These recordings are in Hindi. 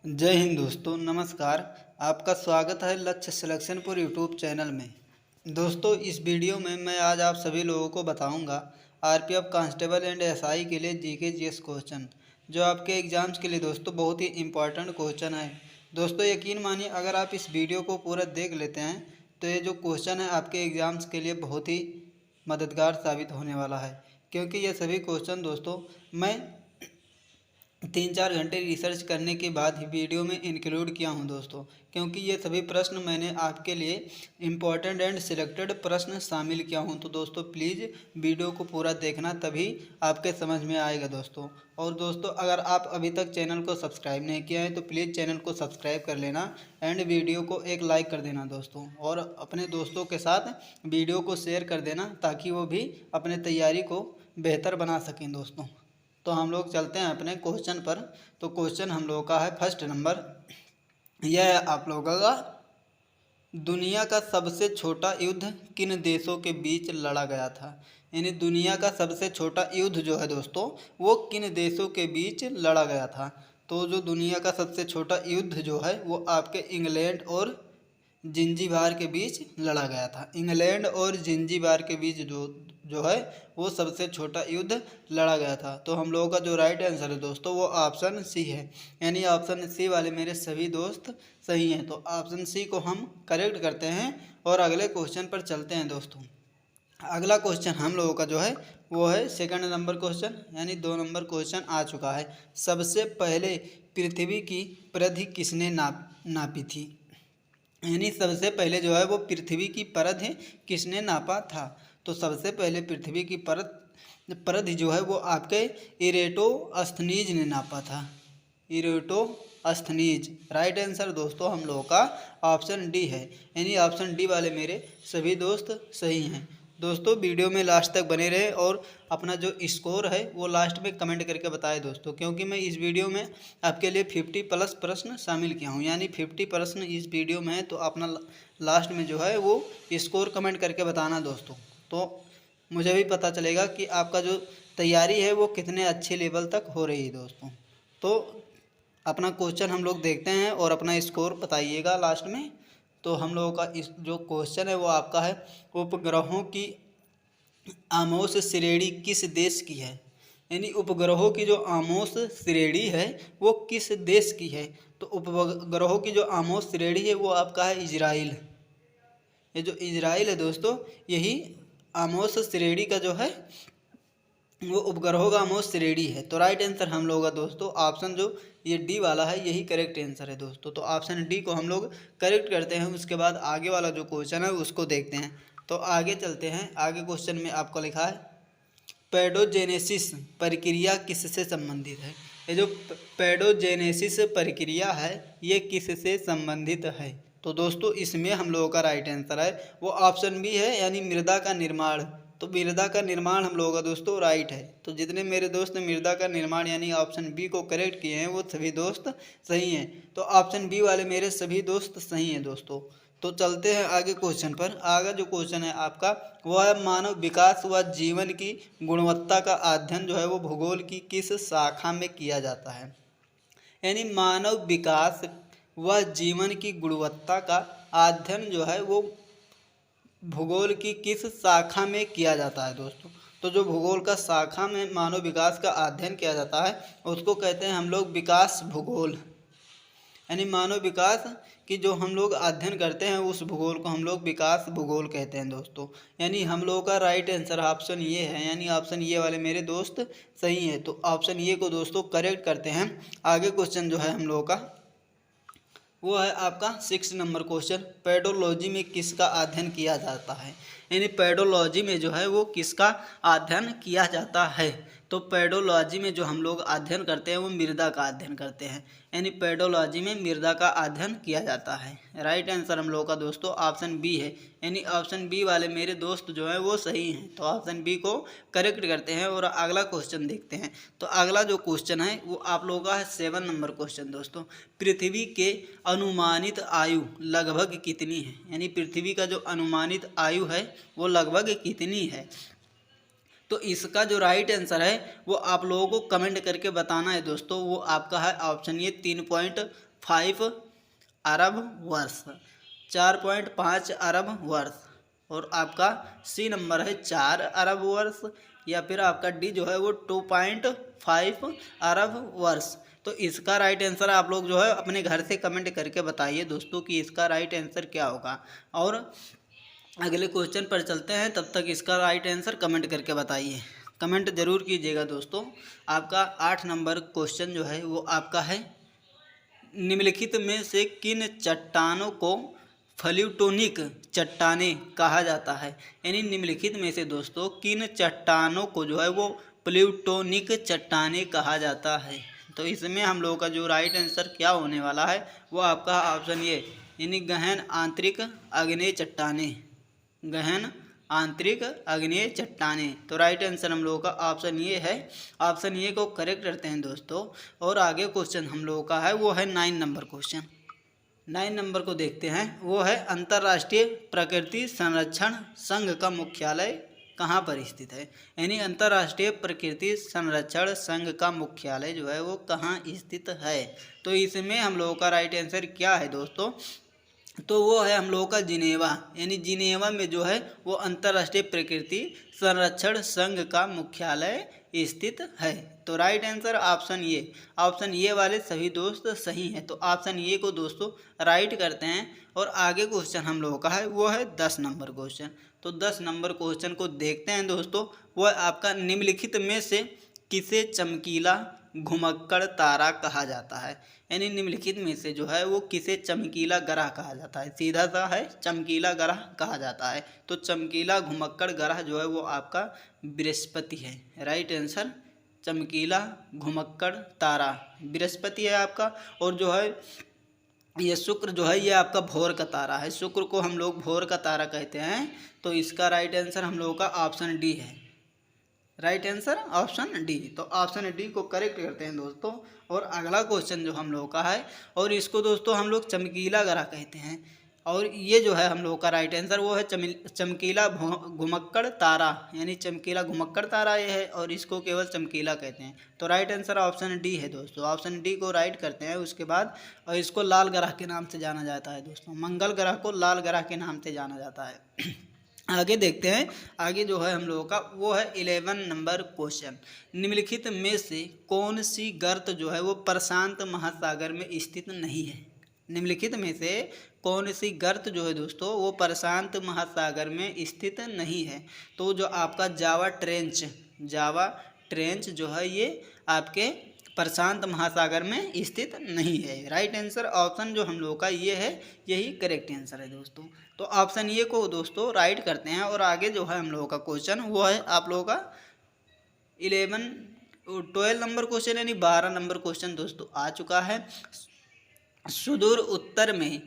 जय हिंद दोस्तों, नमस्कार। आपका स्वागत है लक्ष्य सिलेक्शनपुर यूट्यूब चैनल में। दोस्तों, इस वीडियो में मैं आज आप सभी लोगों को बताऊंगा आरपीएफ कांस्टेबल एंड एसआई के लिए जीके जीएस क्वेश्चन, जो आपके एग्जाम्स के लिए दोस्तों बहुत ही इंपॉर्टेंट क्वेश्चन है। दोस्तों, यकीन मानिए, अगर आप इस वीडियो को पूरा देख लेते हैं तो ये जो क्वेश्चन है आपके एग्ज़ाम्स के लिए बहुत ही मददगार साबित होने वाला है, क्योंकि ये सभी क्वेश्चन दोस्तों मैं 3-4 घंटे रिसर्च करने के बाद ही वीडियो में इंक्लूड किया हूं दोस्तों, क्योंकि ये सभी प्रश्न मैंने आपके लिए इम्पोर्टेंट एंड सिलेक्टेड प्रश्न शामिल किया हूं। तो दोस्तों प्लीज़ वीडियो को पूरा देखना, तभी आपके समझ में आएगा दोस्तों। और दोस्तों, अगर आप अभी तक चैनल को सब्सक्राइब नहीं किया है तो प्लीज़ चैनल को सब्सक्राइब कर लेना एंड वीडियो को एक लाइक कर देना दोस्तों, और अपने दोस्तों के साथ वीडियो को शेयर कर देना ताकि वो भी अपने तैयारी को बेहतर बना सकें दोस्तों। तो हम लोग चलते हैं अपने क्वेश्चन पर। तो क्वेश्चन हम लोगों का है फर्स्ट नंबर, यह है आप लोगों का, दुनिया का सबसे छोटा युद्ध किन देशों के बीच लड़ा गया था। यानी दुनिया का सबसे छोटा युद्ध जो है दोस्तों वो किन देशों के बीच लड़ा गया था। तो जो दुनिया का सबसे छोटा युद्ध जो है वो आपके इंग्लैंड और जिंजीबार के बीच लड़ा गया था। इंग्लैंड और जिंजीबार के बीच जो जो है वो सबसे छोटा युद्ध लड़ा गया था। तो हम लोगों का जो राइट आंसर है दोस्तों वो ऑप्शन सी है, यानी ऑप्शन सी वाले मेरे सभी दोस्त सही हैं। तो ऑप्शन सी को हम करेक्ट करते हैं और अगले क्वेश्चन पर चलते हैं दोस्तों। अगला क्वेश्चन हम लोगों का जो है वो है सेकंड नंबर क्वेश्चन, यानी 2 नंबर क्वेश्चन आ चुका है। सबसे पहले पृथ्वी की परिधि किसने नापी थी। यानी सबसे पहले जो है वो पृथ्वी की परिधि किसने नापा था। तो सबसे पहले पृथ्वी की परिधि जो है वो आपके इरेटोस्थनीज ने नापा था। इरेटोस्थनीज राइट आंसर दोस्तों हम लोगों का ऑप्शन डी है, यानी ऑप्शन डी वाले मेरे सभी दोस्त सही हैं। दोस्तों, वीडियो में लास्ट तक बने रहे और अपना जो स्कोर है वो लास्ट में कमेंट करके बताएं दोस्तों, क्योंकि मैं इस वीडियो में आपके लिए 50+ प्रश्न शामिल किया हूँ, यानी 50 प्रश्न इस वीडियो में है। तो अपना लास्ट में जो है वो स्कोर कमेंट करके बताना दोस्तों, तो मुझे भी पता चलेगा कि आपका जो तैयारी है वो कितने अच्छे लेवल तक हो रही है दोस्तों। तो अपना क्वेश्चन हम लोग देखते हैं और अपना स्कोर बताइएगा लास्ट में। तो हम लोगों का इस जो क्वेश्चन है वो आपका है, उपग्रहों की आमोस श्रेणी किस देश की है। यानी उपग्रहों की जो आमोस श्रेणी है वो किस देश की है। तो उपग्रहों की जो आमोस श्रेणी है वो आपका है इजराइल। ये जो इजराइल है दोस्तों, यही आमोस श्रेणी का जो है वो उपग्रहों का आमोस श्रेणी है। तो राइट आंसर हम लोग का दोस्तों ऑप्शन जो ये डी वाला है यही करेक्ट आंसर है दोस्तों। तो ऑप्शन डी को हम लोग करेक्ट करते हैं। उसके बाद आगे वाला जो क्वेश्चन है उसको देखते हैं। तो आगे चलते हैं। आगे क्वेश्चन में आपको लिखा है पेडोजेनेसिस प्रक्रिया किससे संबंधित है। ये जो पेडोजेनेसिस प्रक्रिया है ये किससे संबंधित है। तो दोस्तों इसमें हम लोगों का राइट आंसर है वो ऑप्शन बी है, यानी मृदा का निर्माण। तो मृदा का निर्माण हम लोगों का दोस्तों राइट है। तो जितने मेरे दोस्त मृदा का निर्माण यानी ऑप्शन बी को करेक्ट किए हैं वो सभी दोस्त सही हैं। तो ऑप्शन बी वाले मेरे सभी दोस्त सही हैं दोस्तों। तो चलते हैं आगे क्वेश्चन पर। आगे जो क्वेश्चन है आपका वो है मानव विकास व जीवन की गुणवत्ता का अध्ययन जो है वो भूगोल की किस शाखा में किया जाता है। यानी मानव विकास व जीवन की गुणवत्ता का अध्ययन जो है वो भूगोल की किस शाखा में किया जाता है दोस्तों। तो जो भूगोल का शाखा में मानव विकास का अध्ययन किया जाता है उसको कहते हैं हम लोग विकास भूगोल। यानी मानव विकास की जो हम लोग अध्ययन करते हैं उस भूगोल को हम लोग विकास भूगोल कहते हैं दोस्तों। यानी हम लोगों का राइट आंसर ऑप्शन ये है, यानी ऑप्शन ये वाले मेरे दोस्त सही है। तो ऑप्शन ये को दोस्तों करेक्ट करते हैं। आगे क्वेश्चन जो है हम लोगों का वो है आपका 6 नंबर क्वेश्चन, पेडोलॉजी में किसका अध्ययन किया जाता है। यानी पेडोलॉजी में जो है वो किसका अध्ययन किया जाता है। तो पेडोलॉजी में जो हम लोग अध्ययन करते हैं वो मृदा का अध्ययन करते हैं। यानी पेडोलॉजी में मृदा का अध्ययन किया जाता है। राइट आंसर हम लोगों का दोस्तों ऑप्शन बी है, यानी ऑप्शन बी वाले मेरे दोस्त जो हैं वो सही हैं। तो ऑप्शन बी को करेक्ट करते हैं और अगला क्वेश्चन देखते हैं। तो अगला जो क्वेश्चन है वो आप लोगों का है 7 नंबर क्वेश्चन दोस्तों, पृथ्वी के अनुमानित आयु लगभग कितनी है। यानी पृथ्वी का जो अनुमानित आयु है वो लगभग कितनी है। तो इसका जो राइट आंसर है वो आप लोगों को कमेंट करके बताना है दोस्तों। वो आपका है ऑप्शन ये 4.5 अरब वर्ष, 4.5 अरब वर्ष। और आपका सी नंबर है 4 अरब वर्ष, या फिर आपका डी जो है वो 2.5 अरब वर्ष। तो इसका राइट आंसर आप लोग जो है अपने घर से कमेंट करके बताइए दोस्तों कि इसका राइट आंसर क्या होगा। और अगले क्वेश्चन पर चलते हैं, तब तक इसका राइट आंसर कमेंट करके बताइए, कमेंट ज़रूर कीजिएगा दोस्तों। आपका 8 नंबर क्वेश्चन जो है वो आपका है, निम्नलिखित में से किन चट्टानों को फ्लूटोनिक चट्टानें कहा जाता है। यानी निम्नलिखित में से दोस्तों किन चट्टानों को जो है वो प्लूटोनिक चट्टानें कहा जाता है। तो इसमें हम लोगों का जो राइट आंसर क्या होने वाला है वो आपका ऑप्शन ए, यानी गहन आंतरिक आग्नेय चट्टानें, गहन आंतरिक आग्नेय चट्टानें। तो राइट आंसर हम लोगों का ऑप्शन ये है, ऑप्शन ए को करेक्ट करते हैं दोस्तों। और आगे क्वेश्चन हम लोगों का है वो है 9 नंबर क्वेश्चन। 9 नंबर को देखते हैं, वो है अंतर्राष्ट्रीय प्रकृति संरक्षण संघ का मुख्यालय कहाँ पर स्थित है। यानी अंतर्राष्ट्रीय प्रकृति संरक्षण संघ का मुख्यालय जो है वो कहाँ स्थित है। तो इसमें हम लोगों का राइट आंसर क्या है दोस्तों, तो वो है हम लोगों का जिनेवा। यानी जिनेवा में जो है वो अंतर्राष्ट्रीय प्रकृति संरक्षण संघ का मुख्यालय स्थित है। तो राइट आंसर ऑप्शन ये वाले सभी दोस्त सही हैं। तो ऑप्शन ये को दोस्तों राइट करते हैं। और आगे क्वेश्चन हम लोगों का है वो है 10 नंबर क्वेश्चन। तो 10 नंबर क्वेश्चन को देखते हैं दोस्तों, वो आपका निम्नलिखित में से किसे चमकीला घुमक्कड़ तारा कहा जाता है। यानी निम्नलिखित में से जो है वो किसे चमकीला ग्रह कहा जाता है, सीधा सा है चमकीला ग्रह कहा जाता है। तो चमकीला घुमक्कड़ ग्रह जो है वो आपका बृहस्पति है। राइट आंसर चमकीला घुमक्कड़ तारा बृहस्पति है आपका। और जो है ये शुक्र जो है ये आपका भोर का तारा है, शुक्र को हम लोग भोर का तारा कहते हैं। तो इसका राइट आंसर हम लोगों का ऑप्शन डी है, राइट आंसर ऑप्शन डी। तो ऑप्शन डी को करेक्ट करते हैं दोस्तों। और अगला क्वेश्चन जो हम लोगों का है, और इसको दोस्तों हम लोग चमकीला ग्रह कहते हैं। और ये जो है हम लोगों का राइट आंसर वो है चमकीला घुमक्कड़ तारा, यानी चमकीला घुमक्कड़ तारा ये है, और इसको केवल चमकीला कहते हैं। तो राइट आंसर ऑप्शन डी है दोस्तों, ऑप्शन डी को राइट करते हैं। उसके बाद और इसको लाल ग्रह के नाम से जाना जाता है दोस्तों, मंगल ग्रह को लाल ग्रह के नाम से जाना जाता है। आगे देखते हैं, आगे जो है हम लोगों का वो है 11 नंबर क्वेश्चन। निम्नलिखित में से कौन सी गर्त जो है वो प्रशांत महासागर में स्थित नहीं है। निम्नलिखित में से कौन सी गर्त जो है दोस्तों वो प्रशांत महासागर में स्थित नहीं है। तो जो आपका जावा ट्रेंच जो है ये आपके प्रशांत महासागर में स्थित नहीं है। राइट आंसर ऑप्शन जो हम लोगों का ये है, यही करेक्ट आंसर है दोस्तों। तो ऑप्शन ये को दोस्तों राइट करते हैं। और आगे जो है हम लोगों का क्वेश्चन वो है आप लोगों का 12 नंबर क्वेश्चन, यानी 12 नंबर क्वेश्चन दोस्तों आ चुका है। सुदूर उत्तर में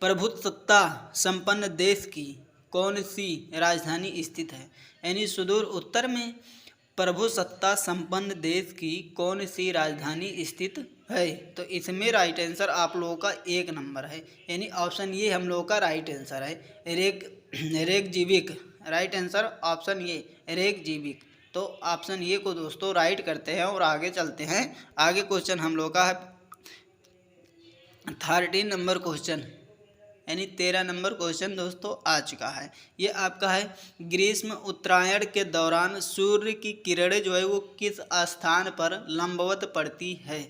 प्रभुसत्ता संपन्न देश की कौन सी राजधानी स्थित है। यानी सुदूर उत्तर में प्रभुसत्ता संपन्न देश की कौन सी राजधानी स्थित है। तो इसमें राइट आंसर आप लोगों का 1 नंबर है, यानी ऑप्शन ये हम लोगों का राइट आंसर है, रेकजीविक। राइट आंसर ऑप्शन ये रेकजीविक। तो ऑप्शन ये को दोस्तों राइट करते हैं और आगे चलते हैं। आगे क्वेश्चन हम लोगों का है 13 नंबर क्वेश्चन, यानी 13 नंबर क्वेश्चन दोस्तों आ चुका है। ये आपका है ग्रीष्म उत्तरायण के दौरान सूर्य की किरणें जो है वो किस स्थान पर लंबवत पड़ती है।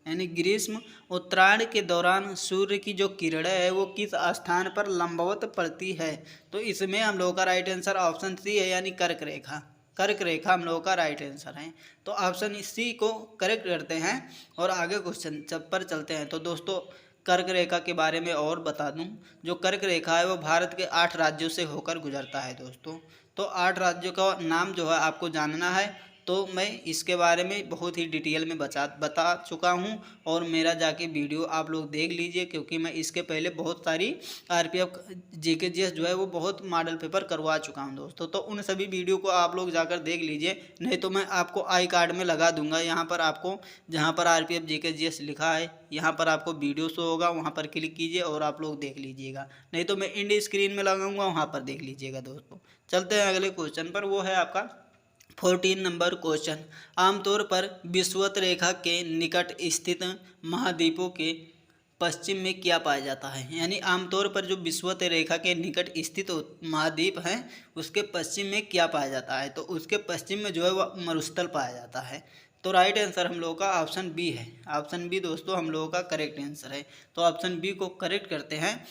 यानी ग्रीष्म उत्तरायण के दौरान सूर्य की जो किरणें है वो किस स्थान पर लंबवत पड़ती है। तो इसमें हम लोगों का राइट आंसर ऑप्शन सी है, यानी कर्क रेखा हम लोगों का राइट आंसर है। तो ऑप्शन सी को करेक्ट करते हैं और आगे क्वेश्चन पर चलते हैं। तो दोस्तों कर्क रेखा के बारे में और बता दूं, जो कर्क रेखा है वो भारत के 8 राज्यों से होकर गुजरता है दोस्तों। तो 8 राज्यों का नाम जो है आपको जानना है, तो मैं इसके बारे में बहुत ही डिटेल में बता चुका हूं। और मेरा जाके वीडियो आप लोग देख लीजिए, क्योंकि मैं इसके पहले बहुत सारी आरपीएफ जीके जीएस जो है वो बहुत मॉडल पेपर करवा चुका हूं दोस्तों। तो उन सभी वीडियो को आप लोग जाकर देख लीजिए, नहीं तो मैं आपको आई कार्ड में लगा दूंगा। यहाँ पर आपको जहाँ पर आरपीएफ जीके जीएस लिखा है यहाँ पर आपको वीडियो शो होगा, वहाँ पर क्लिक कीजिए और आप लोग देख लीजिएगा, नहीं तो मैं इंड स्क्रीन में लगाऊंगा, वहाँ पर देख लीजिएगा दोस्तों। चलते हैं अगले क्वेश्चन पर, वो है आपका 14 नंबर क्वेश्चन। आमतौर पर विषुवत रेखा के निकट स्थित महाद्वीपों के पश्चिम में क्या पाया जाता है? यानी आमतौर पर जो विषुवत रेखा के निकट स्थित महाद्वीप हैं उसके पश्चिम में क्या पाया जाता है? तो उसके पश्चिम में जो है वह मरुस्थल पाया जाता है। तो राइट आंसर हम लोगों का ऑप्शन बी है। ऑप्शन बी दोस्तों हम लोगों का करेक्ट आंसर है। तो ऑप्शन बी को करेक्ट करते हैं।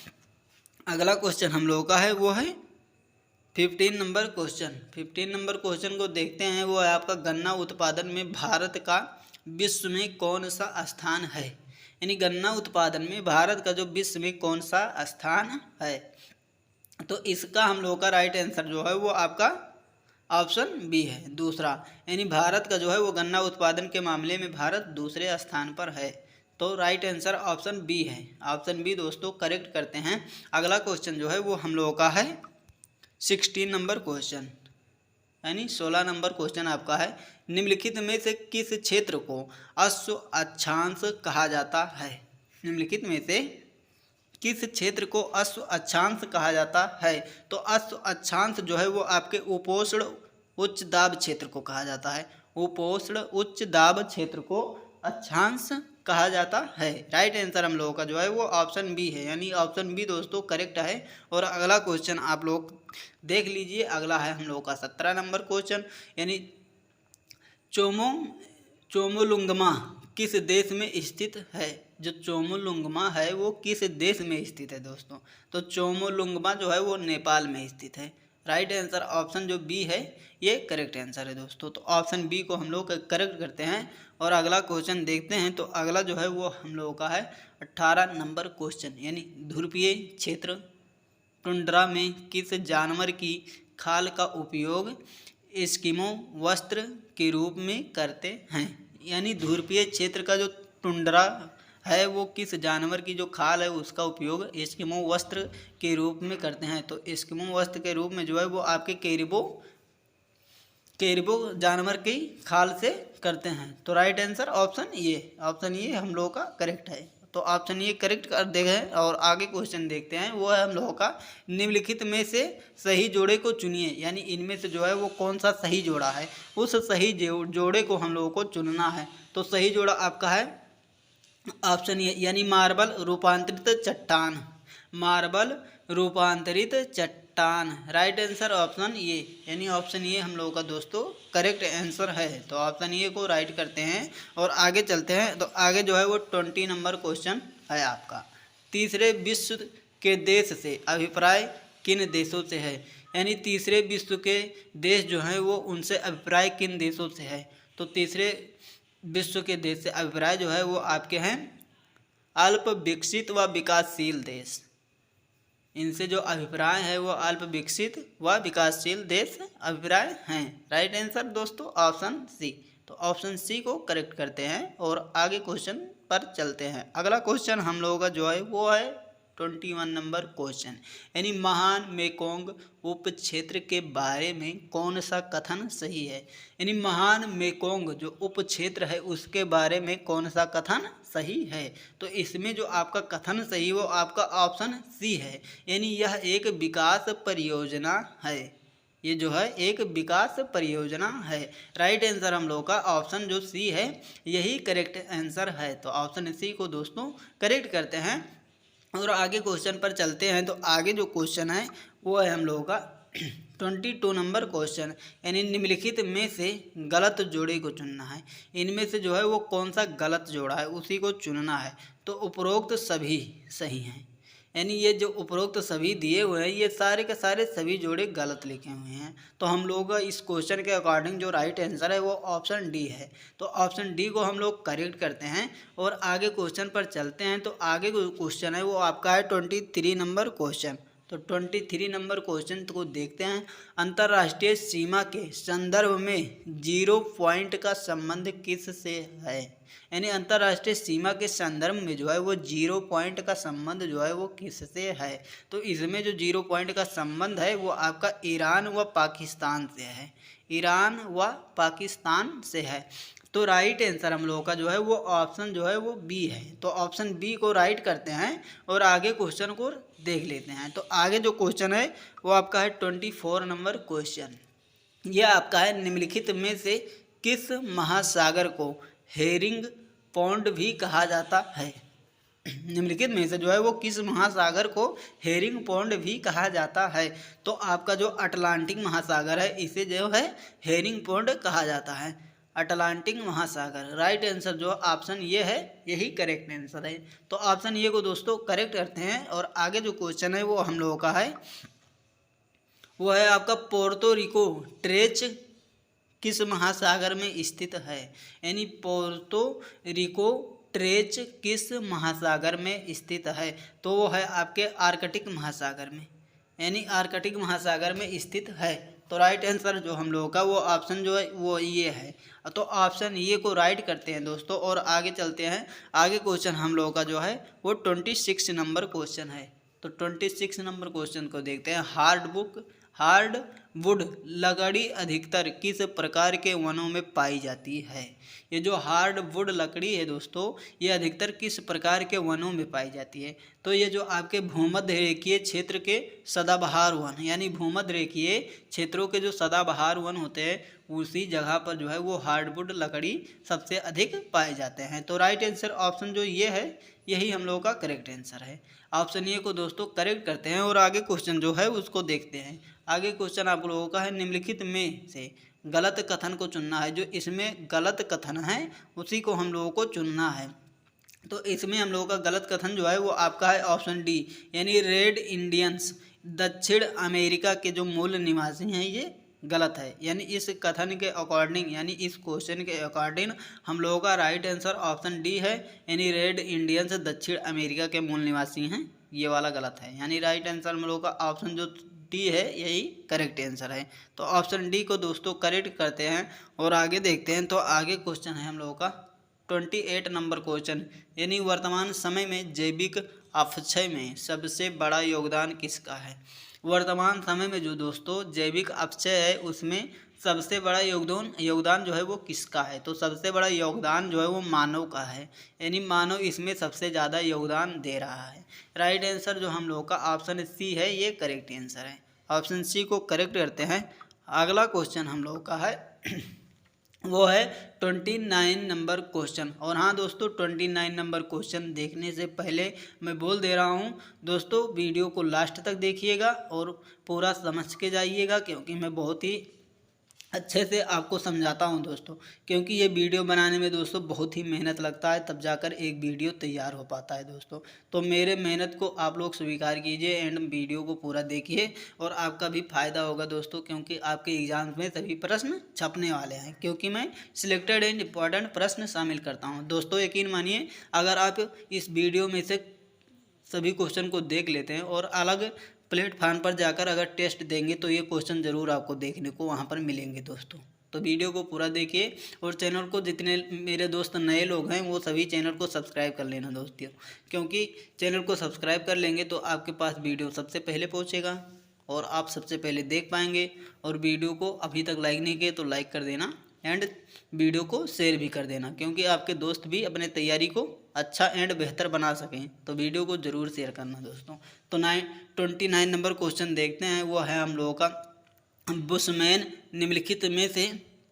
अगला क्वेश्चन हम लोगों का है वो है 15 नंबर क्वेश्चन। 15 नंबर क्वेश्चन को देखते हैं। वो है आपका गन्ना उत्पादन में भारत का विश्व में कौन सा स्थान है? यानी गन्ना उत्पादन में भारत का जो विश्व में कौन सा स्थान है? तो इसका हम लोगों का राइट आंसर जो है वो आपका ऑप्शन बी है, दूसरा। यानी भारत का जो है वो गन्ना उत्पादन के मामले में भारत दूसरे स्थान पर है। तो राइट आंसर ऑप्शन बी है। ऑप्शन बी दोस्तों करेक्ट करते हैं। अगला क्वेश्चन जो है वो हम लोगों का है 16 नंबर क्वेश्चन, यानी 16 नंबर क्वेश्चन आपका है। निम्नलिखित में से किस क्षेत्र को अश्व अक्षांश कहा जाता है? निम्नलिखित में से किस क्षेत्र को अश्व अक्षांश कहा जाता है? तो अश्व अक्षांश जो है वो आपके उपोष्ण उच्च दाब क्षेत्र को कहा जाता है। उपोष्ण उच्च दाब क्षेत्र को अक्षांश कहा जाता है। राइट आंसर हम लोगों का जो है वो ऑप्शन बी है, यानी ऑप्शन बी दोस्तों करेक्ट है। और अगला क्वेश्चन आप लोग देख लीजिए। अगला है हम लोगों का 17 नंबर क्वेश्चन, यानी चोमोलुंगमा किस देश में स्थित है? जो चोमोलुंगमा है वो किस देश में स्थित है दोस्तों? तो चोमोलुंगमा जो है वो नेपाल में स्थित है। राइट आंसर ऑप्शन जो बी है ये करेक्ट आंसर है दोस्तों। तो ऑप्शन बी को हम लोग करेक्ट करते हैं। और अगला क्वेश्चन देखते हैं। तो अगला जो है वो हम लोगों का है 18 नंबर क्वेश्चन, यानी ध्रुवीय क्षेत्र टुंड्रा में किस जानवर की खाल का उपयोग एस्किमो वस्त्र के रूप में करते हैं? यानी ध्रुवीय क्षेत्र का जो टुंड्रा है वो किस जानवर की जो खाल है उसका उपयोग एस्किमो वस्त्र के रूप में करते हैं? तो एस्किमो वस्त्र के रूप में जो है वो आपके कैरिबो जानवर की खाल से करते हैं। तो राइट आंसर ऑप्शन ये हम लोगों का करेक्ट है। तो ऑप्शन ये करेक्ट कर देंगे। और आगे क्वेश्चन देखते हैं। वो है हम लोगों का निम्नलिखित में से सही जोड़े को चुनिए। यानी इनमें से जो है वो कौन सा सही जोड़ा है, उस सही जोड़े को हम लोगों को चुनना है। तो सही जोड़ा आपका है ऑप्शन ए, यानी मार्बल रूपांतरित चट्टान। मार्बल रूपांतरित चट्टान। राइट आंसर ऑप्शन ए, यानी ऑप्शन ए हम लोगों का दोस्तों करेक्ट आंसर है। तो ऑप्शन ए को राइट करते हैं और आगे चलते हैं। तो आगे जो है वो 20 नंबर क्वेश्चन है आपका। तीसरे विश्व के देश से अभिप्राय किन देशों से है? यानी तीसरे विश्व के देश जो हैं वो उनसे अभिप्राय किन देशों से है? तो तीसरे विश्व के देश से अभिप्राय जो है वो आपके हैं अल्प विकसित व विकासशील देश। इनसे जो अभिप्राय है वो अल्प विकसित व विकासशील देश अभिप्राय हैं। राइट आंसर दोस्तों ऑप्शन सी। तो ऑप्शन सी को करेक्ट करते हैं और आगे क्वेश्चन पर चलते हैं। अगला क्वेश्चन हम लोगों का जो है वो है 21 नंबर क्वेश्चन, यानी महान मेकोंग उप क्षेत्र के बारे में कौन सा कथन सही है? यानी महान मेकोंग जो उप क्षेत्र है उसके बारे में कौन सा कथन सही है? तो इसमें जो आपका कथन सही वो आपका ऑप्शन सी है, यानी यह एक विकास परियोजना है। ये जो है एक विकास परियोजना है। राइट आंसर हम लोग का ऑप्शन जो सी है यही करेक्ट आंसर है। तो ऑप्शन सी को दोस्तों करेक्ट करते हैं और आगे क्वेश्चन पर चलते हैं। तो आगे जो क्वेश्चन है वो है हम लोगों का 22 नंबर क्वेश्चन, यानी निम्नलिखित में से गलत जोड़े को चुनना है। इनमें से जो है वो कौन सा गलत जोड़ा है उसी को चुनना है। तो उपरोक्त सभी सही हैं, यानी ये जो उपरोक्त सभी दिए हुए हैं ये सारे के सारे सभी जोड़े गलत लिखे हुए हैं। तो हम लोग इस क्वेश्चन के अकॉर्डिंग जो राइट आंसर है वो ऑप्शन डी है। तो ऑप्शन डी को हम लोग करेक्ट करते हैं और आगे क्वेश्चन पर चलते हैं। तो आगे जो क्वेश्चन है वो आपका है 23 नंबर क्वेश्चन। तो 23 नंबर क्वेश्चन को देखते हैं। अंतर्राष्ट्रीय सीमा के संदर्भ में 0 पॉइंट का संबंध किस से है? यानी अंतर्राष्ट्रीय सीमा के संदर्भ में जो है वो 0 पॉइंट का संबंध जो है वो किससे है? तो इसमें जो 0 पॉइंट का संबंध है वो आपका ईरान व पाकिस्तान से है। ईरान व पाकिस्तान से है। तो राइट आंसर हम लोगों का जो है वो ऑप्शन जो है वो बी है। तो ऑप्शन बी को राइट करते हैं और आगे क्वेश्चन को देख लेते हैं। तो आगे जो क्वेश्चन है वो आपका है 24 नंबर क्वेश्चन। यह आपका है निम्नलिखित में से किस महासागर को हेरिंग पौंड भी कहा जाता है? निम्नलिखित में से जो है वो किस महासागर को हेरिंग पॉन्ड भी कहा जाता है? तो आपका जो अटलांटिक महासागर है इसे जो है हेरिंग पॉन्ड कहा जाता है, अटलांटिक महासागर। राइट आंसर जो ऑप्शन ये है, यही करेक्ट आंसर है। तो ऑप्शन ये को दोस्तों करेक्ट करते हैं और आगे जो क्वेश्चन है वो हम लोगों का है, वो है आपका पोर्तो रिको ट्रेच किस महासागर में स्थित है? यानी पोर्तो रिको ट्रेच किस महासागर में स्थित है? तो वो है आपके आर्कटिक महासागर में, यानी आर्कटिक महासागर में स्थित है। तो राइट आंसर जो हम लोगों का वो ऑप्शन जो है वो ये है। तो ऑप्शन ये को राइट करते हैं दोस्तों और आगे चलते हैं। आगे क्वेश्चन हम लोगों का जो है वो 26 नंबर क्वेश्चन है। तो 26 नंबर क्वेश्चन को देखते हैं। हार्डवुड लकड़ी अधिकतर किस प्रकार के वनों में पाई जाती है? ये जो हार्डवुड लकड़ी है दोस्तों, ये अधिकतर किस प्रकार के वनों में पाई जाती है? तो ये जो आपके भूमध्य रेखीय क्षेत्र के सदाबहार वन, यानी भूमध्य रेखीय क्षेत्रों के जो सदाबहार वन होते हैं उसी जगह पर जो है वो हार्डवुड लकड़ी सबसे अधिक पाए जाते हैं। तो राइट आंसर ऑप्शन जो ये है, यही हम लोगों का करेक्ट आंसर है। ऑप्शन ए को दोस्तों करेक्ट करते हैं और आगे क्वेश्चन जो है उसको देखते हैं। आगे क्वेश्चन आप लोगों का है, निम्नलिखित में से गलत कथन को चुनना है। जो इसमें गलत कथन है उसी को हम लोगों को चुनना है। तो इसमें हम लोगों का गलत कथन जो है वो आपका है ऑप्शन डी, यानी रेड इंडियंस दक्षिण अमेरिका के जो मूल निवासी हैं ये गलत है। यानी इस कथन के अकॉर्डिंग, यानी इस क्वेश्चन के अकॉर्डिंग हम लोगों का राइट आंसर ऑप्शन डी है, यानी रेड इंडियंस दक्षिण अमेरिका के मूल निवासी हैं, ये वाला गलत है। यानी राइट आंसर हम लोगों का ऑप्शन जो डी है यही करेक्ट आंसर है। तो ऑप्शन डी को दोस्तों करेक्ट करते हैं और आगे देखते हैं। तो आगे क्वेश्चन है हम लोगों का 28 नंबर क्वेश्चन, यानी वर्तमान समय में जैविक अपक्षय में सबसे बड़ा योगदान किसका है? वर्तमान समय में जो दोस्तों जैविक अपक्षय है उसमें सबसे बड़ा योगदान जो है वो किसका है? तो सबसे बड़ा योगदान जो है वो मानव का है, यानी मानव इसमें सबसे ज़्यादा योगदान दे रहा है। राइट आंसर जो हम लोगों का ऑप्शन सी है, ये करेक्ट आंसर है। ऑप्शन सी को करेक्ट करते हैं। अगला क्वेश्चन हम लोगों का है वो है 29 नंबर क्वेश्चन। और हाँ दोस्तों, 29 नंबर क्वेश्चन देखने से पहले मैं बोल दे रहा हूँ दोस्तों, वीडियो को लास्ट तक देखिएगा और पूरा समझ के जाइएगा, क्योंकि मैं बहुत ही अच्छे से आपको समझाता हूं दोस्तों। क्योंकि ये वीडियो बनाने में दोस्तों बहुत ही मेहनत लगता है, तब जाकर एक वीडियो तैयार हो पाता है दोस्तों। तो मेरे मेहनत को आप लोग स्वीकार कीजिए एंड वीडियो को पूरा देखिए और आपका भी फ़ायदा होगा दोस्तों, क्योंकि आपके एग्जाम्स में सभी प्रश्न छपने वाले हैं, क्योंकि मैं सिलेक्टेड एंड इम्पॉर्टेंट प्रश्न शामिल करता हूँ दोस्तों। यकीन मानिए, अगर आप इस वीडियो में से सभी क्वेश्चन को देख लेते हैं और अलग प्लेटफार्म पर जाकर अगर टेस्ट देंगे तो ये क्वेश्चन ज़रूर आपको देखने को वहाँ पर मिलेंगे दोस्तों। तो वीडियो को पूरा देखिए और चैनल को, जितने मेरे दोस्त नए लोग हैं वो सभी चैनल को सब्सक्राइब कर लेना दोस्तों, क्योंकि चैनल को सब्सक्राइब कर लेंगे तो आपके पास वीडियो सबसे पहले पहुँचेगा और आप सबसे पहले देख पाएंगे। और वीडियो को अभी तक लाइक नहीं किए तो लाइक कर देना एंड वीडियो को शेयर भी कर देना, क्योंकि आपके दोस्त भी अपने तैयारी को अच्छा एंड बेहतर बना सकें। तो वीडियो को ज़रूर शेयर करना दोस्तों। तो 29 नंबर क्वेश्चन देखते हैं। वो है हम लोगों का, बुशमैन निम्नलिखित में से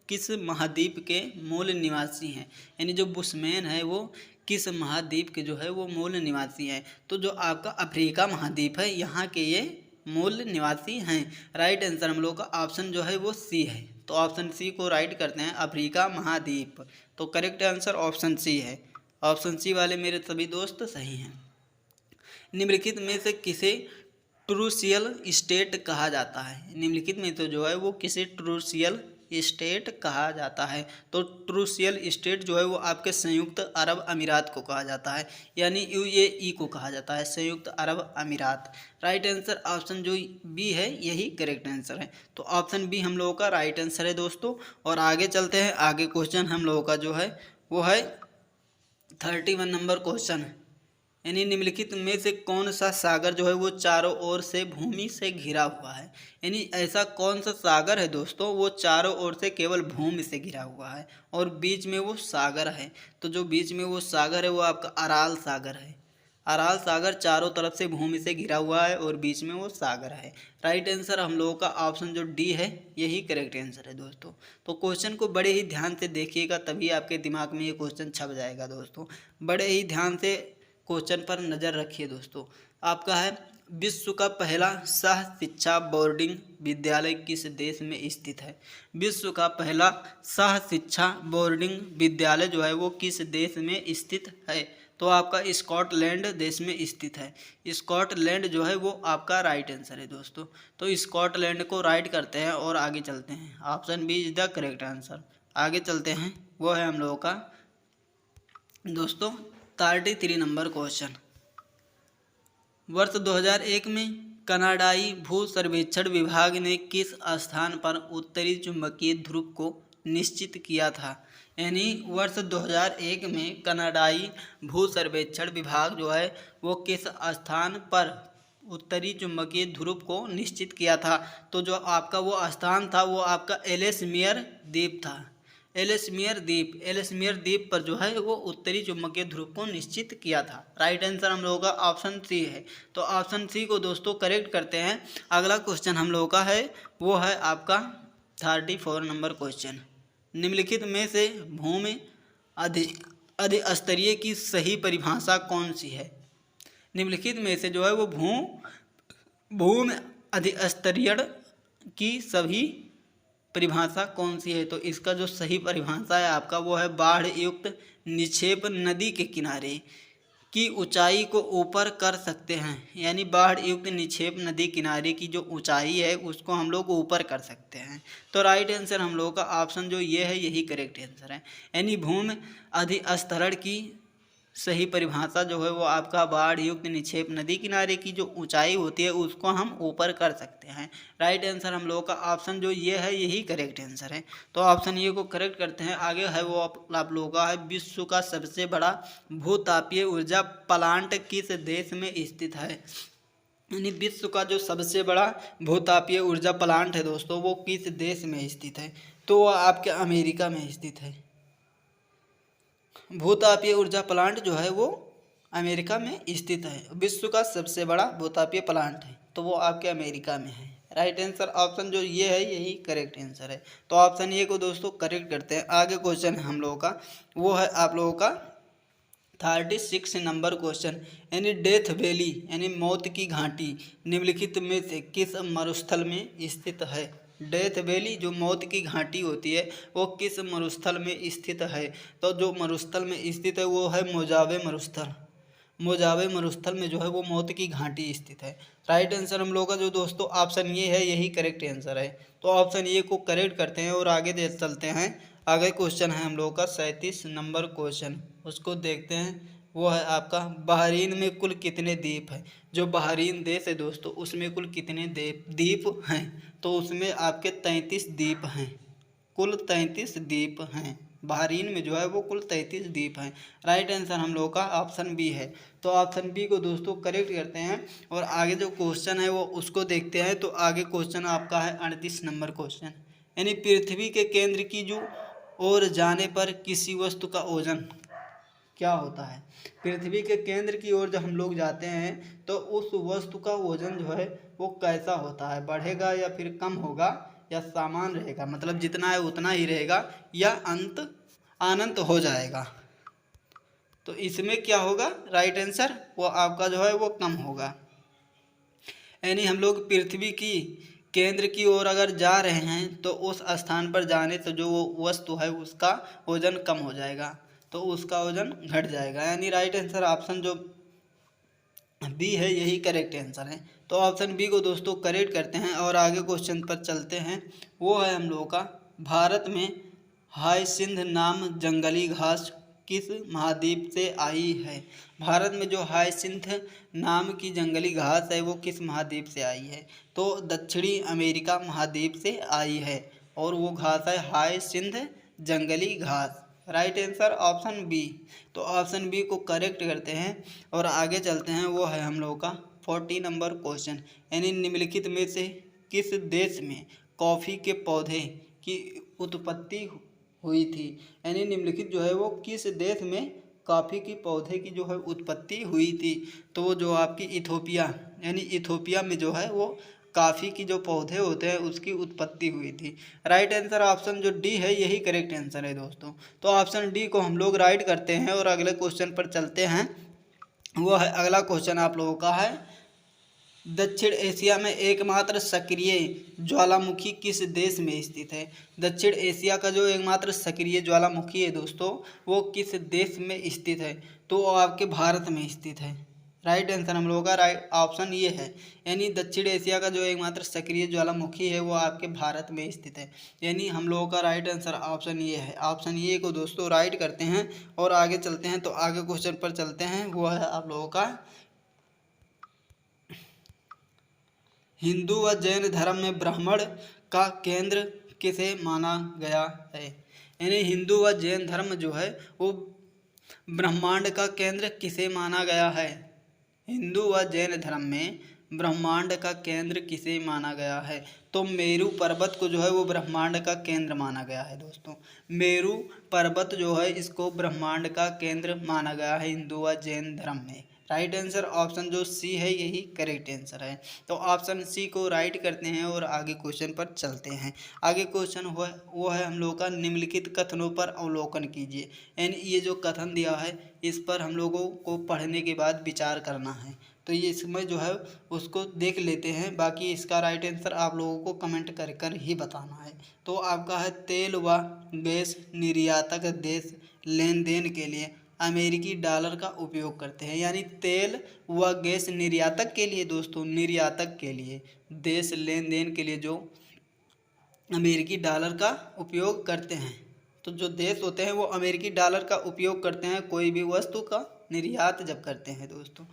किस महाद्वीप के मूल निवासी हैं? यानी जो बुशमैन है वो किस महाद्वीप के जो है वो मूल निवासी हैं? तो जो आपका अफ्रीका महाद्वीप है यहाँ के ये मूल निवासी हैं। राइट आंसर हम लोग का ऑप्शन जो है वो सी है। तो ऑप्शन सी को राइट करते हैं, अफ्रीका महाद्वीप। तो करेक्ट आंसर ऑप्शन सी है। ऑप्शन सी वाले मेरे सभी दोस्त सही हैं। निम्नलिखित में से किसे ट्रूसियल स्टेट कहा जाता है? निम्नलिखित में तो जो है वो किसे ट्रूसियल स्टेट कहा जाता है? तो ट्रूसियल स्टेट जो है वो आपके संयुक्त अरब अमीरात को कहा जाता है, यानी यूएई को कहा जाता है, संयुक्त अरब अमीरात। राइट आंसर ऑप्शन जो बी है यही करेक्ट आंसर है। तो ऑप्शन बी हम लोगों का राइट आंसर है दोस्तों। और आगे चलते हैं। आगे क्वेश्चन हम लोगों का जो है वो है 31 नंबर क्वेश्चन, यानी निम्नलिखित में से कौन सा सागर जो है वो चारों ओर से भूमि से घिरा हुआ है? यानी ऐसा कौन सा सागर है दोस्तों वो चारों ओर से केवल भूमि से घिरा हुआ है और बीच में वो सागर है? तो जो बीच में वो सागर है वो आपका अराल सागर है। अराल सागर चारों तरफ से भूमि से घिरा हुआ है और बीच में वो सागर है। राइट आंसर हम लोगों का ऑप्शन जो डी है यही करेक्ट आंसर है दोस्तों। तो क्वेश्चन को बड़े ही ध्यान से देखिएगा, तभी आपके दिमाग में ये क्वेश्चन छप जाएगा दोस्तों। बड़े ही ध्यान से क्वेश्चन पर नज़र रखिए दोस्तों। आपका है, विश्व का पहला सह शिक्षा बोर्डिंग विद्यालय किस देश में स्थित है? विश्व का पहला सह शिक्षा बोर्डिंग विद्यालय जो है वो किस देश में स्थित है? तो आपका स्कॉटलैंड देश में स्थित है। स्कॉटलैंड जो है वो आपका राइट आंसर है दोस्तों। तो स्कॉटलैंड को राइट करते हैं और आगे चलते हैं। Option B is the correct answer. आगे चलते हैं, वो है हम लोगों का दोस्तों 33 नंबर क्वेश्चन। वर्ष 2001 में कनाडाई भू सर्वेक्षण विभाग ने किस स्थान पर उत्तरी चुंबकीय ध्रुव को निश्चित किया था? यानी वर्ष 2001 में कनाडाई भू सर्वेक्षण विभाग जो है वो किस स्थान पर उत्तरी चुंबकीय ध्रुव को निश्चित किया था? तो जो आपका वो स्थान था वो आपका एलेसमियर द्वीप था। एलेसमियर द्वीप पर जो है वो उत्तरी चुंबकीय ध्रुव को निश्चित किया था। राइट आंसर हम लोगों का ऑप्शन सी है। तो ऑप्शन सी को दोस्तों करेक्ट करते हैं। अगला क्वेश्चन हम लोगों का है, वो है आपका 34 नंबर क्वेश्चन। निम्नलिखित में से भूमि अधिस्तरीय की सही परिभाषा कौन सी है? निम्नलिखित में से जो है वो भूमि अधिस्तरीय की सभी परिभाषा कौन सी है? तो इसका जो सही परिभाषा है आपका वो है, बाढ़ युक्त निक्षेप नदी के किनारे की ऊंचाई को ऊपर कर सकते हैं। यानी बाढ़ युक्त निक्षेप नदी किनारे की जो ऊंचाई है उसको हम लोग ऊपर कर सकते हैं। तो राइट आंसर हम लोगों का ऑप्शन जो ये है यही करेक्ट आंसर है। यानी भूमि अधिस्तरण की सही परिभाषा जो है वो आपका बाढ़ युक्त निक्षेप नदी किनारे की जो ऊंचाई होती है उसको हम ऊपर कर सकते हैं। राइट आंसर हम लोगों का ऑप्शन जो ये है यही करेक्ट आंसर है। तो ऑप्शन ये को करेक्ट करते हैं। आगे है वो आप लोगों का है, विश्व का सबसे बड़ा भूतापीय ऊर्जा प्लांट किस देश में स्थित है? यानी विश्व का जो सबसे बड़ा भूतापीय ऊर्जा प्लांट है दोस्तों वो किस देश में स्थित है? तो वो आपके अमेरिका में स्थित है। भूतापीय ऊर्जा प्लांट जो है वो अमेरिका में स्थित है। विश्व का सबसे बड़ा भूतापीय प्लांट है तो वो आपके अमेरिका में है। राइट आंसर ऑप्शन जो ये है यही करेक्ट आंसर है। तो ऑप्शन ये को दोस्तों करेक्ट करते हैं। आगे क्वेश्चन है हम लोगों का, वो है आप लोगों का 36 नंबर क्वेश्चन। यानी डेथ वैली यानी मौत की घाटी निम्नलिखित में से किस मरुस्थल में स्थित है? डेथ वैली जो मौत की घाटी होती है वो किस मरुस्थल में स्थित है? तो जो मरुस्थल में स्थित है वो है मोजावे मरुस्थल। मोजावे मरुस्थल में जो है वो मौत की घाटी स्थित है। राइट आंसर हम लोगों का जो दोस्तों ऑप्शन ये है यही करेक्ट आंसर है। तो ऑप्शन ये को करेक्ट करते हैं और आगे चलते हैं। आगे क्वेश्चन है हम लोगों का 37 नंबर क्वेश्चन, उसको देखते हैं। वो है आपका, बहरीन में कुल कितने द्वीप हैं? जो बहरीन देश है दोस्तों उसमें कुल कितने द्वीप हैं? तो उसमें आपके 33 द्वीप हैं। कुल 33 द्वीप हैं। बहरीन में जो है वो कुल 33 द्वीप हैं। राइट आंसर हम लोगों का ऑप्शन बी है। तो ऑप्शन बी को दोस्तों करेक्ट करते हैं और आगे जो क्वेश्चन है वो उसको देखते हैं। तो आगे क्वेश्चन आपका है 38 नंबर क्वेश्चन। यानी पृथ्वी के केंद्र की जो ओर जाने पर किसी वस्तु का ओजन क्या होता है? पृथ्वी के केंद्र की ओर जब हम लोग जाते हैं तो उस वस्तु का वजन जो है वो कैसा होता है? बढ़ेगा या फिर कम होगा या समान रहेगा? मतलब जितना है उतना ही रहेगा या अनंत हो जाएगा? तो इसमें क्या होगा? राइट आंसर वो आपका जो है वो कम होगा। यानी हम लोग पृथ्वी की केंद्र की ओर अगर जा रहे हैं तो उस स्थान पर जाने से जो वो वस्तु है उसका वजन कम हो जाएगा, तो उसका वजन घट जाएगा। यानी राइट आंसर ऑप्शन जो बी है यही करेक्ट आंसर है। तो ऑप्शन बी को दोस्तों करेक्ट करते हैं और आगे क्वेश्चन पर चलते हैं। वो है हम लोगों का, भारत में हायसिंथ नाम जंगली घास किस महाद्वीप से आई है? भारत में जो हायसिंथ नाम की जंगली घास है वो किस महाद्वीप से आई है? तो दक्षिणी अमेरिका महाद्वीप से आई है और वो घास है हायसिंथ जंगली घास। Right answer option B. तो ऑप्शन बी को करेक्ट करते हैं और आगे चलते हैं। वो है हम लोगों का 40 नंबर क्वेश्चन। यानी निम्नलिखित में से किस देश में कॉफ़ी के पौधे की उत्पत्ति हुई थी? यानी निम्नलिखित जो है वो किस देश में कॉफ़ी की पौधे की जो है उत्पत्ति हुई थी? तो वो जो आपकी इथोपिया, यानी इथोपिया में जो है वो कॉफ़ी की जो पौधे होते हैं उसकी उत्पत्ति हुई थी। राइट आंसर ऑप्शन जो डी है यही करेक्ट आंसर है दोस्तों। तो ऑप्शन डी को हम लोग राइट करते हैं और अगले क्वेश्चन पर चलते हैं। वो है अगला क्वेश्चन आप लोगों का है, दक्षिण एशिया में एकमात्र सक्रिय ज्वालामुखी किस देश में स्थित है। दक्षिण एशिया का जो एकमात्र सक्रिय ज्वालामुखी है दोस्तों, वो किस देश में स्थित है, तो वो आपके भारत में स्थित है। राइट आंसर हम लोगों का राइट ऑप्शन ये है, यानी दक्षिण एशिया का जो एकमात्र सक्रिय ज्वालामुखी है वो आपके भारत में स्थित है, यानी हम लोगों का राइट आंसर ऑप्शन ये है। ऑप्शन ये को दोस्तों राइट करते हैं और आगे चलते हैं। तो आगे क्वेश्चन पर चलते हैं, वो है आप लोगों का, हिंदू व जैन धर्म में ब्राह्मण का केंद्र किसे माना गया है। यानी हिंदू व जैन धर्म जो है वो ब्रह्मांड का केंद्र किसे माना गया है। हिंदू व जैन धर्म में ब्रह्मांड का केंद्र किसे माना गया है, तो मेरू पर्वत को जो है वो ब्रह्मांड का केंद्र माना गया है दोस्तों। मेरू पर्वत जो है इसको ब्रह्मांड का केंद्र माना गया है हिंदू व जैन धर्म में। राइट आंसर ऑप्शन जो सी है यही करेक्ट आंसर है। तो ऑप्शन सी को राइट करते हैं और आगे क्वेश्चन पर चलते हैं। आगे क्वेश्चन वो है हम लोगों का, निम्नलिखित कथनों पर अवलोकन कीजिए। यानी ये जो कथन दिया है इस पर हम लोगों को पढ़ने के बाद विचार करना है। तो ये इसमें जो है उसको देख लेते हैं, बाकी इसका राइट आंसर आप लोगों को कमेंट कर कर ही बताना है। तो आपका है, तेल व गैस निर्यातक देश लेन देन के लिए अमेरिकी डॉलर का उपयोग करते हैं। यानी तेल व गैस निर्यातक के लिए दोस्तों, निर्यातक के लिए देश लेन देन के लिए जो अमेरिकी डॉलर का उपयोग करते हैं, तो जो देश होते हैं वो अमेरिकी डॉलर का उपयोग करते हैं कोई भी वस्तु का निर्यात जब करते हैं दोस्तों।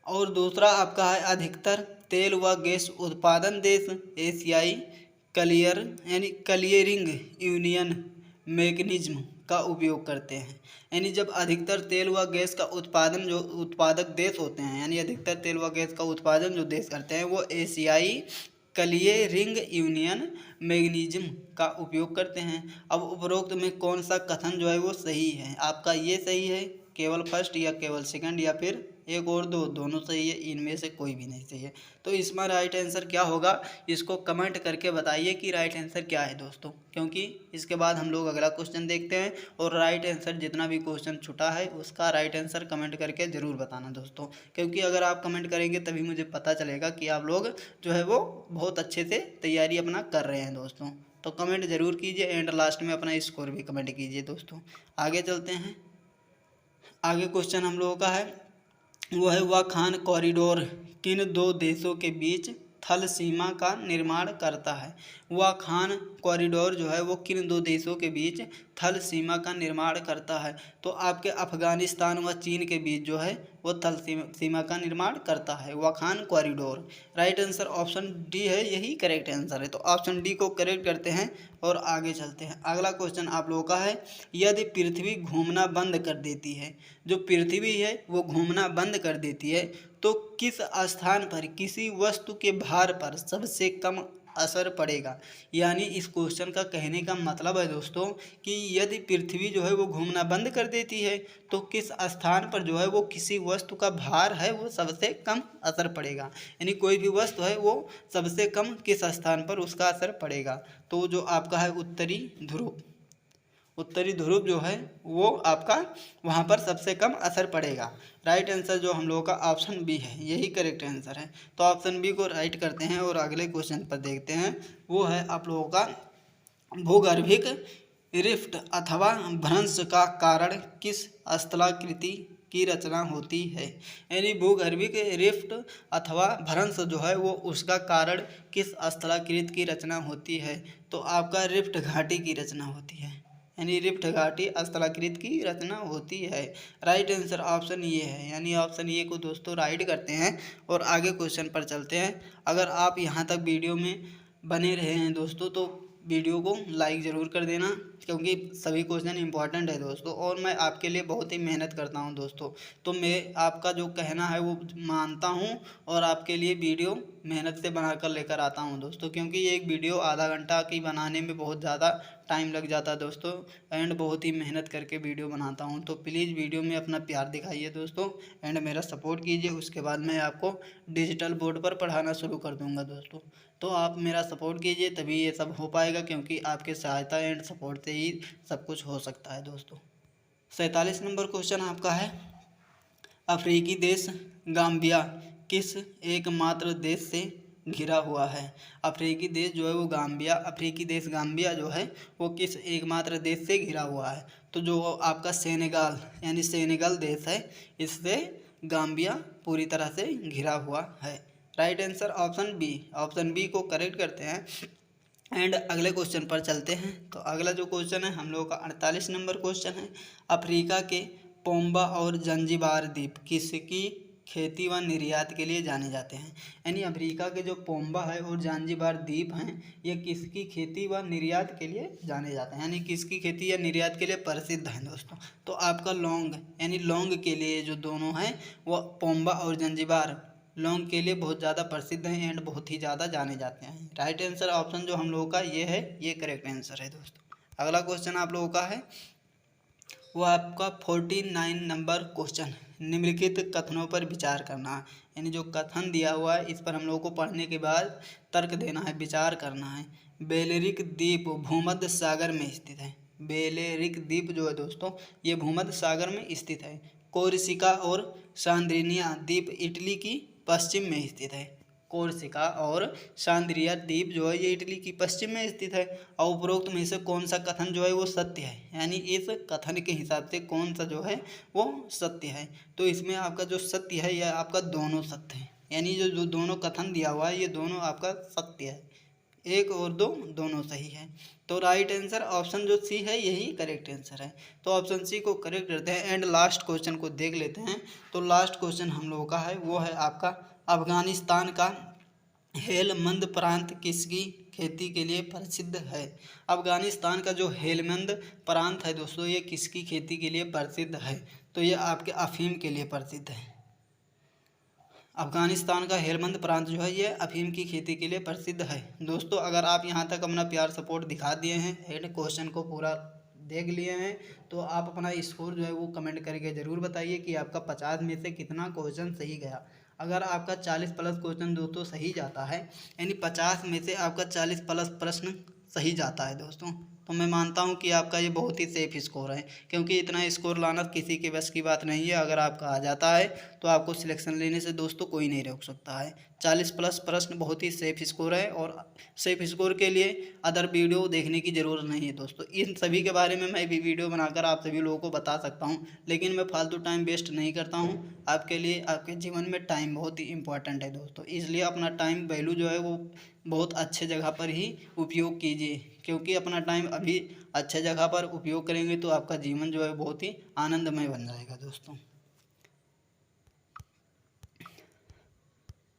और दूसरा आपका है, अधिकतर तेल व गैस उत्पादन देश एशियाई क्लियरिंग यूनियन मैकेनिज्म का उपयोग करते हैं। यानी जब अधिकतर तेल व गैस का उत्पादन जो उत्पादक देश होते हैं, यानी अधिकतर तेल व गैस का उत्पादन जो देश करते हैं वो एशियाई क्लियरिंग यूनियन मैकेनिज्म का उपयोग करते हैं। अब उपरोक्त में कौन सा कथन जो है वो सही है। आपका ये सही है, केवल फर्स्ट या केवल सेकंड, या फिर एक और दो, दोनों सही है, इनमें से कोई भी नहीं सही है। तो इसमें राइट आंसर क्या होगा, इसको कमेंट करके बताइए कि राइट आंसर क्या है दोस्तों, क्योंकि इसके बाद हम लोग अगला क्वेश्चन देखते हैं। और राइट आंसर जितना भी क्वेश्चन छूटा है उसका राइट आंसर कमेंट करके ज़रूर बताना दोस्तों, क्योंकि अगर आप कमेंट करेंगे तभी मुझे पता चलेगा कि आप लोग जो है वो बहुत अच्छे से तैयारी अपना कर रहे हैं दोस्तों। तो कमेंट ज़रूर कीजिए एंड लास्ट में अपना स्कोर भी कमेंट कीजिए दोस्तों। आगे चलते हैं। आगे क्वेश्चन हम लोगों का है, वो है, वाखान कॉरिडोर किन दो देशों के बीच थल सीमा का निर्माण करता है। वाखान कॉरिडोर जो है वो किन दो देशों के बीच थल सीमा का निर्माण करता है, तो आपके अफगानिस्तान व चीन के बीच जो है वो थल सीमा का निर्माण करता है Wakhan corridor. Right answer option D है, यही करेक्ट आंसर है। तो ऑप्शन डी को करेक्ट करते हैं और आगे चलते हैं। अगला क्वेश्चन आप लोगों का है, यदि पृथ्वी घूमना बंद कर देती है, जो पृथ्वी है वो घूमना बंद कर देती है, तो किस स्थान पर किसी वस्तु के भार पर सबसे कम असर पड़ेगा। यानी इस क्वेश्चन का कहने का मतलब है दोस्तों कि यदि पृथ्वी जो है वो घूमना बंद कर देती है तो किस स्थान पर जो है वो किसी वस्तु का भार है वो सबसे कम असर पड़ेगा। यानी कोई भी वस्तु है वो सबसे कम किस स्थान पर उसका असर पड़ेगा, तो जो आपका है उत्तरी ध्रुव, उत्तरी ध्रुव जो है वो आपका वहाँ पर सबसे कम असर पड़ेगा। राइट आंसर जो हम लोगों का ऑप्शन बी है, यही करेक्ट आंसर है। तो ऑप्शन बी को राइट करते हैं और अगले क्वेश्चन पर देखते हैं। वो है आप लोगों का, भूगर्भिक रिफ्ट अथवा भ्रंश का कारण किस स्थलाकृति की रचना होती है। यानी भूगर्भिक रिफ्ट अथवा भ्रंश जो है वो उसका कारण किस स्थलाकृति की रचना होती है, तो आपका रिफ्ट घाटी की रचना होती है। यानी रिफ्ट घाटी स्थलाकृति की रचना होती है। राइट आंसर ऑप्शन ये है, यानी ऑप्शन ये को दोस्तों राइट करते हैं और आगे क्वेश्चन पर चलते हैं। अगर आप यहाँ तक वीडियो में बने रहे हैं दोस्तों तो वीडियो को लाइक ज़रूर कर देना, क्योंकि सभी क्वेश्चन इंपॉर्टेंट है दोस्तों और मैं आपके लिए बहुत ही मेहनत करता हूं दोस्तों। तो मैं आपका जो कहना है वो मानता हूं और आपके लिए वीडियो मेहनत से बनाकर लेकर आता हूं दोस्तों, क्योंकि ये एक वीडियो आधा घंटा की बनाने में बहुत ज़्यादा टाइम लग जाता है दोस्तों एंड बहुत ही मेहनत करके वीडियो बनाता हूं। तो प्लीज़ वीडियो में अपना प्यार दिखाइए दोस्तों एंड मेरा सपोर्ट कीजिए, उसके बाद मैं आपको डिजिटल बोर्ड पर पढ़ाना शुरू कर दूँगा दोस्तों। तो आप मेरा सपोर्ट कीजिए तभी ये सब हो पाएगा, क्योंकि आपके सहायता एंड सपोर्ट से ही सब कुछ हो सकता है दोस्तों। 47 नंबर क्वेश्चन आपका है, अफ्रीकी देश गाम्बिया किस एकमात्र देश से घिरा हुआ है? अफ्रीकी देश जो है वो गाम्बिया, अफ्रीकी देश गाम्बिया जो है वो किस एकमात्र देश से घिरा हुआ है? तो जो आपका सेनेगाल यानी सेनेगल देश है, इससे गाम्बिया पूरी तरह से घिरा हुआ है। Right answer option B, option B को करेक्ट करते हैं। एंड अगले क्वेश्चन पर चलते हैं। तो अगला जो क्वेश्चन है हम लोगों का 48 नंबर क्वेश्चन है। अफ्रीका के पोम्बा और जंजीबार द्वीप किसकी खेती व निर्यात के लिए जाने जाते हैं? यानी अफ्रीका के जो पोम्बा है और जंजीबार द्वीप हैं, ये किसकी खेती व निर्यात के लिए जाने जाते हैं, यानी किसकी खेती या निर्यात के लिए प्रसिद्ध हैं दोस्तों? तो आपका लौंग यानी लौंग के लिए जो दोनों हैं वो पोम्बा और जंजीबार लौंग के लिए बहुत ज़्यादा प्रसिद्ध हैं एंड बहुत ही ज़्यादा जाने जाते हैं। राइट आंसर ऑप्शन जो हम लोगों का ये है, ये करेक्ट आंसर है दोस्तों। अगला क्वेश्चन आप लोगों का है वो आपका 49 नंबर क्वेश्चन, निम्नलिखित कथनों पर विचार करना है। यानी जो कथन दिया हुआ है इस पर हम लोगों को पढ़ने के बाद तर्क देना है, विचार करना है। बेलेरिक द्वीप भूमध्य सागर में स्थित है। बेलेरिक द्वीप जो है दोस्तों ये भूमध्य सागर में स्थित है। कोर्सिका और सांद्रिनिया द्वीप इटली की पश्चिम में स्थित है। कोर्सिका और सांद्रिया द्वीप जो है ये इटली की पश्चिम में स्थित है। और उपरोक्त में से कौन सा कथन जो है वो सत्य है, यानी इस कथन के हिसाब से कौन सा जो है वो सत्य है? तो इसमें आपका जो सत्य है यह आपका दोनों सत्य है, यानी जो दोनों कथन दिया हुआ है ये दोनों आपका सत्य है, एक और दो दोनों सही है। तो राइट आंसर ऑप्शन जो सी है यही करेक्ट आंसर है। तो ऑप्शन सी को करेक्ट करते हैं एंड लास्ट क्वेश्चन को देख लेते हैं। तो लास्ट क्वेश्चन हम लोगों का है वो है आपका अफगानिस्तान का हेलमंद प्रांत किसकी खेती के लिए प्रसिद्ध है? अफगानिस्तान का जो हेलमंद प्रांत है दोस्तों ये किसकी खेती के लिए प्रसिद्ध है? तो ये आपके अफीम के लिए प्रसिद्ध है। अफगानिस्तान का हेलमंद प्रांत जो है ये अफीम की खेती के लिए प्रसिद्ध है। दोस्तों अगर आप यहाँ तक अपना प्यार सपोर्ट दिखा दिए हैं एंड क्वेश्चन को पूरा देख लिए हैं तो आप अपना स्कोर जो है वो कमेंट करके ज़रूर बताइए कि आपका 50 में से कितना क्वेश्चन सही गया। अगर आपका 40 प्लस क्वेश्चन दोस्तों सही जाता है, यानी 50 में से आपका 40 प्लस प्रश्न सही जाता है दोस्तों, तो मैं मानता हूं कि आपका ये बहुत ही सेफ स्कोर है, क्योंकि इतना स्कोर लाना किसी के बस की बात नहीं है। अगर आपका आ जाता है तो आपको सिलेक्शन लेने से दोस्तों कोई नहीं रोक सकता है। 40 प्लस प्रश्न बहुत ही सेफ स्कोर है और सेफ स्कोर के लिए अदर वीडियो देखने की ज़रूरत नहीं है दोस्तों। इन सभी के बारे में मैं भी वीडियो बनाकर आप सभी लोगों को बता सकता हूँ, लेकिन मैं फालतू टाइम वेस्ट नहीं करता हूँ। आपके लिए आपके जीवन में टाइम बहुत ही इंपॉर्टेंट है दोस्तों, इसलिए अपना टाइम वैल्यू जो है वो बहुत अच्छे जगह पर ही उपयोग कीजिए, क्योंकि अपना टाइम अभी अच्छे जगह पर उपयोग करेंगे तो आपका जीवन जो है बहुत ही आनंदमय बन जाएगा दोस्तों।